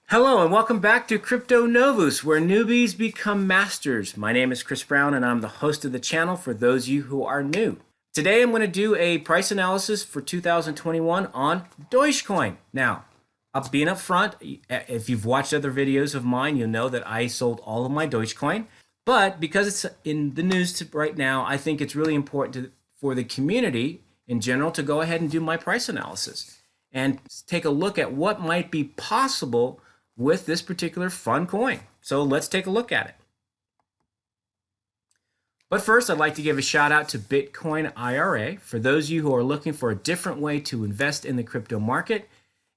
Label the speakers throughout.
Speaker 1: Hello and welcome back to Crypto Novus, where newbies become masters. My name is Chris Brown and I'm the host of the channel for those of you who are new. Today I'm going to do a price analysis for 2021 on Dogecoin. Now, being up front, if you've watched other videos of mine, you'll know that I sold all of my Dogecoin. But because it's in the news right now, I think it's really important for the community in general to go ahead and do my price analysis and take a look at what might be possible with this particular fun coin. So let's take a look at it. But first, I'd like to give a shout out to Bitcoin IRA. For those of you who are looking for a different way to invest in the crypto market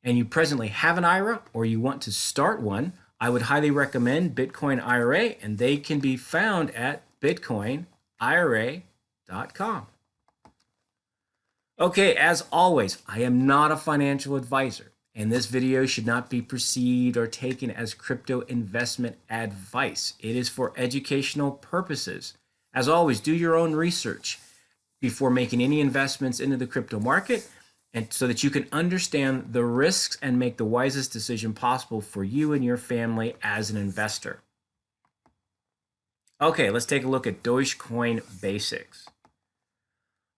Speaker 1: and you presently have an IRA or you want to start one, I would highly recommend Bitcoin IRA, and they can be found at bitcoinira.com. Okay, as always, I am not a financial advisor, and this video should not be perceived or taken as crypto investment advice. It is for educational purposes. As always, do your own research before making any investments into the crypto market, and so that you can understand the risks and make the wisest decision possible for you and your family as an investor. Okay, let's take a look at Dogecoin basics.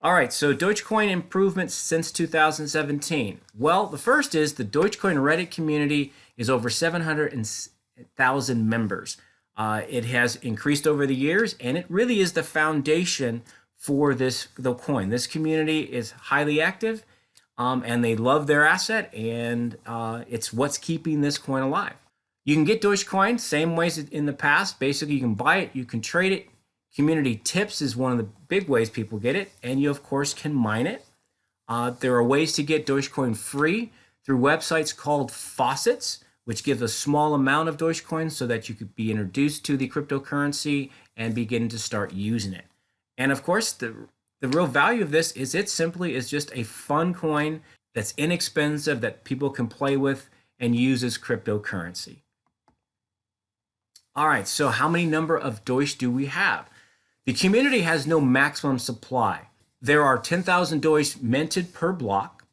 Speaker 1: All right, so Deutsche Coin Improvements since 2017. Well, the first is the Dogecoin Reddit community is over 700,000 members. It has increased over the years, and it really is the foundation for the coin. This community is highly active, and they love their asset, and it's what's keeping this coin alive. You can get Dogecoin same ways in the past. Basically, you can buy it, you can trade it. Community tips is one of the big ways people get it, and you of course can mine it. There are ways to get Dogecoin free through websites called faucets, which give a small amount of Dogecoin so that you could be introduced to the cryptocurrency and begin to start using it. And of course, the real value of this is it simply is just a fun coin that's inexpensive that people can play with and use as cryptocurrency. All right, so how many number of Doge do we have? The community has no maximum supply. There are 10,000 Doge minted per block.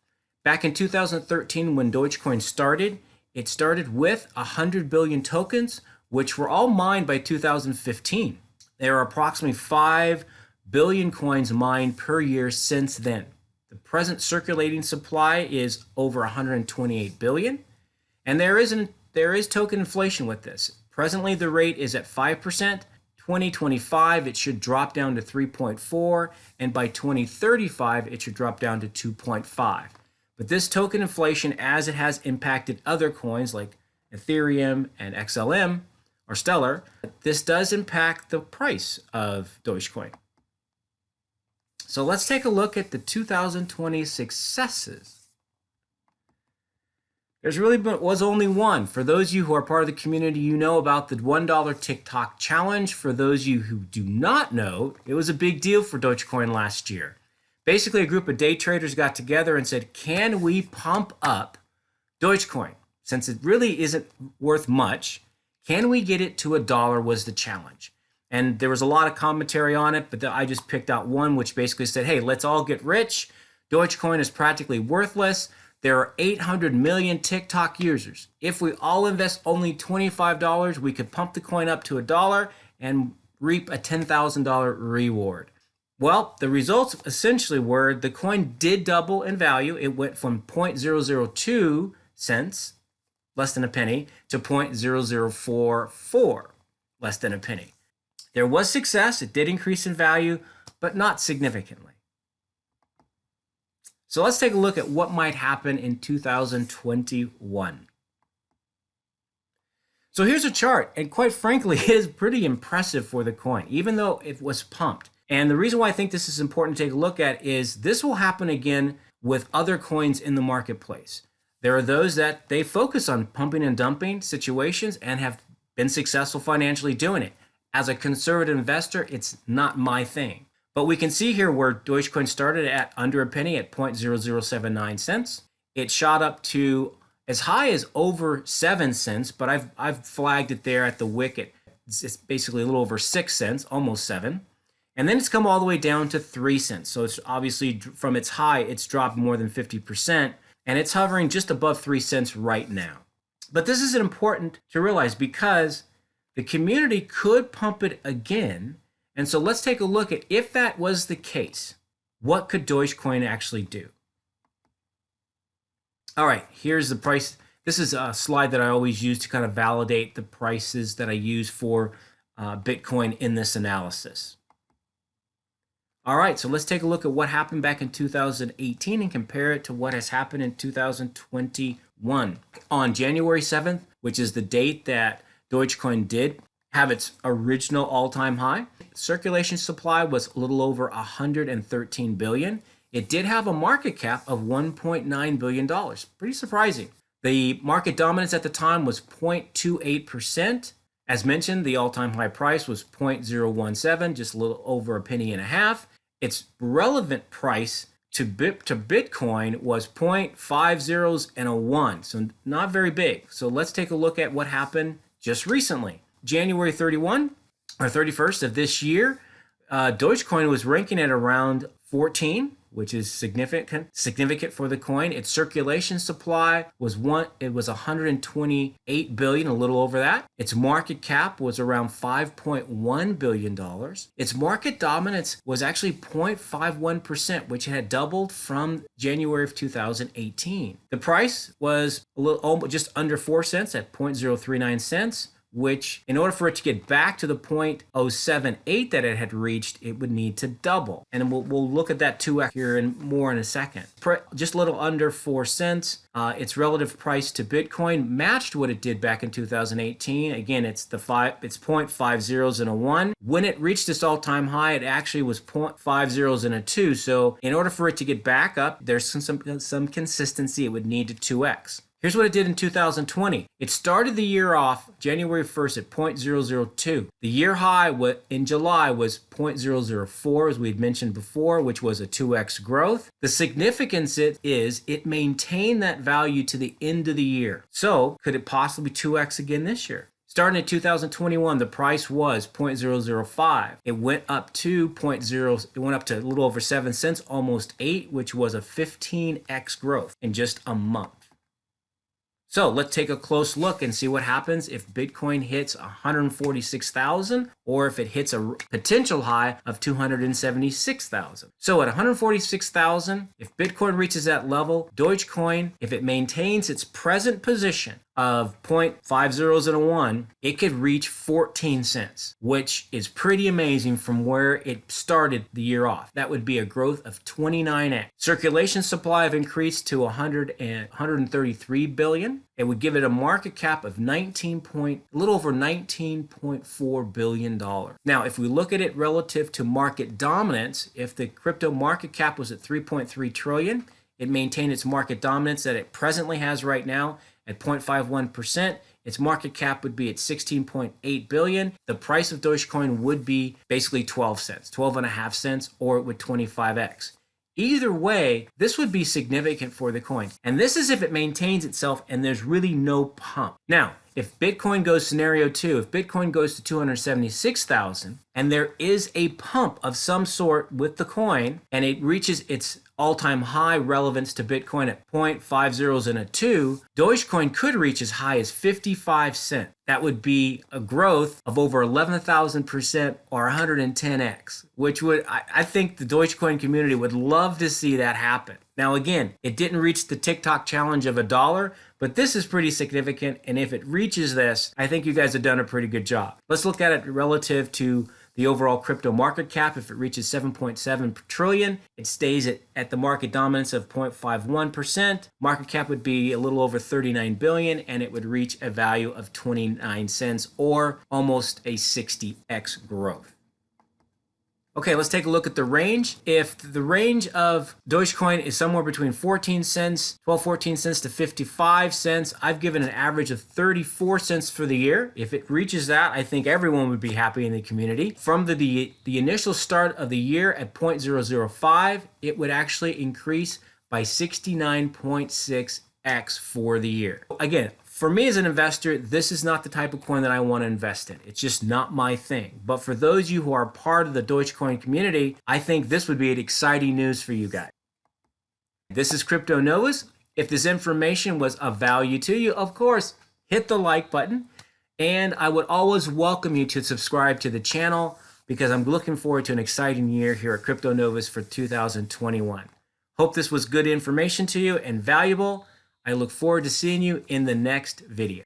Speaker 1: Back in 2013, when Dogecoin started, it started with 100 billion tokens, which were all mined by 2015. There are approximately 5 billion coins mined per year since then. The present circulating supply is over 128 billion, and there is token inflation with this. Presently, the rate is at 5%. 2025, it should drop down to 3.4, and by 2035, it should drop down to 2.5. But this token inflation, as it has impacted other coins like Ethereum and XLM or Stellar, this does impact the price of Dogecoin. So let's take a look at the 2020 successes. There's really was only one. For those of you who are part of the community, you know about the $1 TICTOK challenge. For those of you who do not know, it was a big deal for Dogecoin last year. Basically, a group of day traders got together and said, can we pump up Dogecoin? Since it really isn't worth much, can we get it to $1 was the challenge. And there was a lot of commentary on it, but I just picked out one which basically said, hey, let's all get rich. Dogecoin is practically worthless. There are 800 million TikTok users. If we all invest only $25, we could pump the coin up to $1 and reap a $10,000 reward. Well, the results essentially were the coin did double in value. It went from 0.002 cents, less than a penny, to 0.0044, less than a penny. There was success. It did increase in value, but not significantly. So let's take a look at what might happen in 2021. So here's a chart, and quite frankly, it is pretty impressive for the coin, even though it was pumped. And the reason why I think this is important to take a look at is this will happen again with other coins in the marketplace. There are those that they focus on pumping and dumping situations and have been successful financially doing it. As a conservative investor, it's not my thing. But we can see here where Dogecoin started at under a penny at 0.0079 cents. It shot up to as high as over 7 cents, but I've flagged it there at the wick. It's basically a little over 6 cents, almost 7. And then it's come all the way down to 3 cents. So it's obviously from its high, it's dropped more than 50%, and it's hovering just above 3 cents right now. But this is important to realize because the community could pump it again. And so let's take a look at if that was the case, what could Dogecoin actually do? All right, here's the price. This is a slide that I always use to kind of validate the prices that I use for Bitcoin in this analysis. All right, so let's take a look at what happened back in 2018 and compare it to what has happened in 2021. On January 7th, which is the date that Dogecoin did have its original all-time high, circulation supply was a little over 113 billion. It did have a market cap of $1.9 billion. Pretty surprising. The market dominance at the time was 0.28%. As mentioned, the all-time high price was 0.017, just a little over a penny and a half. Its relevant price to Bitcoin was 0.50 and a 1, so not very big. So let's take a look at what happened just recently. January 31st of this year, Dogecoin was ranking at around 14, which is significant for the coin. Its circulation supply was 128 billion, a little over that. Its market cap was around $5.1 billion. Its market dominance was actually 0.51%, which had doubled from January of 2018. The price was a little just under 4 cents at 0.039 cents. Which, in order for it to get back to the 0.078 that it had reached, it would need to double. And we'll look at that 2x here and more in a second. Just a little under 4 cents. Its relative price to Bitcoin matched what it did back in 2018. Again, it's 0.50 and a 1. When it reached its all-time high, it actually was 0.50 and a 2. So in order for it to get back up, there's some consistency. It would need to 2x. Here's what it did in 2020. It started the year off January 1st at 0.002. The year high in July was 0.004, as we had mentioned before, which was a 2x growth. The significance is it maintained that value to the end of the year. So could it possibly 2x again this year? Starting in 2021, the price was 0.005. It went up to a little over 7 cents, almost 8, which was a 15x growth in just a month. So let's take a close look and see what happens if Bitcoin hits 146,000 or if it hits a potential high of 276,000. So at 146,000, if Bitcoin reaches that level, Dogecoin, if it maintains its present position of 0.50 and a 1, it could reach 14 cents, which is pretty amazing from where it started the year off. That would be a growth of 29x. Circulation supply have increased to 133 billion. It would give it a market cap of a little over $19.4 billion. Now, if we look at it relative to market dominance, if the crypto market cap was at 3.3 trillion, it maintained its market dominance that it presently has right now at 0.51%. Its market cap would be at 16.8 billion. The price of Dogecoin would be basically 12 cents, 12 and a half cents, or it would 25x. Either way, this would be significant for the coin. And this is if it maintains itself and there's really no pump. Now, if Bitcoin goes scenario 2, if Bitcoin goes to 276,000 and there is a pump of some sort with the coin and it reaches its all-time high relevance to Bitcoin at 0.50 and a 2, Dogecoin could reach as high as 55 cents. That would be a growth of over 11,000% or 110x, which I think the Dogecoin community would love to see that happen. Now again, it didn't reach the TICTOK challenge of $1, but this is pretty significant, and if it reaches this, I think you guys have done a pretty good job. Let's look at it relative to the overall crypto market cap. If it reaches 7.7 trillion, it stays at the market dominance of 0.51%. Market cap would be a little over 39 billion, and it would reach a value of 29 cents or almost a 60x growth. Okay, let's take a look at the range. If the range of Dogecoin is somewhere between 14 cents to 55 cents, I've given an average of 34 cents for the year. If it reaches that, I think everyone would be happy in the community. From the initial start of the year at 0.005, it would actually increase by 69.6x for the year. Again, for me as an investor, this is not the type of coin that I want to invest in. It's just not my thing. But for those of you who are part of the Dogecoin community, I think this would be an exciting news for you guys. This is Crypto Novas. If this information was of value to you, of course, hit the like button. And I would always welcome you to subscribe to the channel because I'm looking forward to an exciting year here at Crypto Novus for 2021. Hope this was good information to you and valuable. I look forward to seeing you in the next video.